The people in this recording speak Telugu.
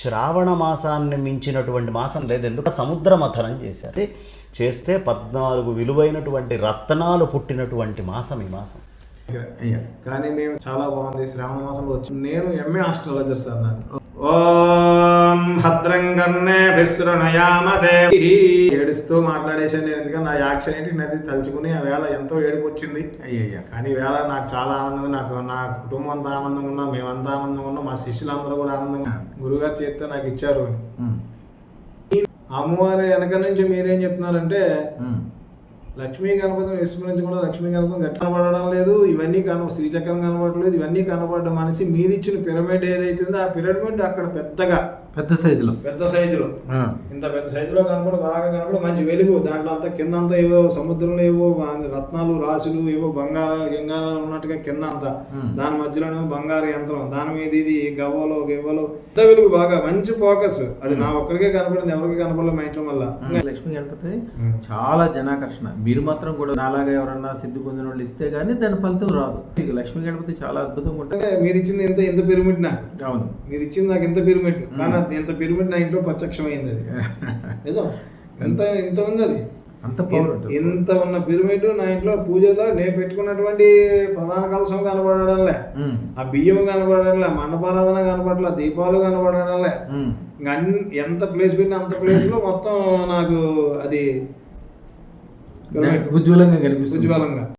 శ్రావణ మాసాన్ని మించినటువంటి మాసం లేదు. ఎందుకు సముద్ర మథనం చేశారు. చేస్తే 14 విలువైనటువంటి రత్నాలు పుట్టినటువంటి మాసం ఈ మాసం. కానీ మేము చాలా బాగుంది. శ్రావణ మాసంలో వచ్చి నేను ఎంఏ ఆస్ట్రాలజర్ సార్. నాది ఓం భద్రంగన్నే విశ్రుణయామదే ఏడుస్తూ మాట్లాడేసాను నేను. ఎందుకంటే నా యాక్షన్ ఏంటి నది తలుచుకుని ఆ వేళ ఎంతో ఏడుపు వచ్చింది. కానీ వేళ నాకు చాలా ఆనందంగా, నాకు నా కుటుంబం అంతా ఆనందంగా ఉన్నాం, మేమంతా ఆనందంగా ఉన్నాం, మా శిష్యులందరూ కూడా ఆనందంగా. గురుగారు చేస్తే నాకు ఇచ్చారు. అమ్మవారి వెనక నుంచి మీరేం చెప్తున్నారంటే లక్ష్మీ గణపతి విస్మరించకుండా లక్ష్మీ గణపతి గట్టి కనపడడం లేదు, ఇవన్నీ శ్రీచక్రం కనపడలేదు, ఇవన్నీ కనపడడం మనిషి మీరిచ్చిన పిరమిడ్ ఏదైతుందో ఆ పిరమిడ్ అక్కడ పెద్ద సైజులో ఇంత పెద్ద సైజులో కనపడి బాగా కనపడి మంచి వెలుగు. దాంట్లో అంతా కింద అంతా ఏవో సముద్రంలో ఏవో రత్నాలు రాసులు ఏవో బంగారాలు ఉన్నట్టుగా కింద అంతా, దాని మధ్యలోనేమో బంగారు యంత్రం, దాని మీద ఇది గవ్వలో పెద్ద వెలుగు, బాగా మంచి ఫోకస్. అది నా ఒక్కడికే కనపడింది, ఎవరికి కనపడలేదు మా ఇంట్లో. వల్ల లక్ష్మీ గణపతి చాలా జనాకర్షణ. మీరు మాత్రం కూడా నాలాగా ఎవరన్నా సిద్ధి పొందిన వాళ్ళు ఇస్తే గానీ దాని ఫలితం రాదు. లక్ష్మీ గణపతి చాలా అద్భుతంగా ఉంటుంది. మీరు ఇచ్చింది ఎంత పిరమిడ్ నాకు. అవును, మీరు ఇచ్చింది నాకు ఎంత పిరమిడ్, కానీ ఎంత పిరమిడ్ నా ఇంట్లో ప్రత్యక్షమైంది. అది ఏదో ఎంత ఉంది, అది ఎంత ఉన్న పిరమిడ్ నా ఇంట్లో పూజలో నేను పెట్టుకున్నటువంటి ప్రధాన కలశం కనబడడంలే, ఆ బియ్యం కనబడడంలే, మండపారాధన కనబడలే, దీపాలు కనబడడంలే. ఇంకా ఎంత ప్లేస్ పెట్టినా అంత ప్లేస్ లో మొత్తం నాకు అది ఉజ్వలంగా కనిపిస్తుంది. ఉజ్వలంగా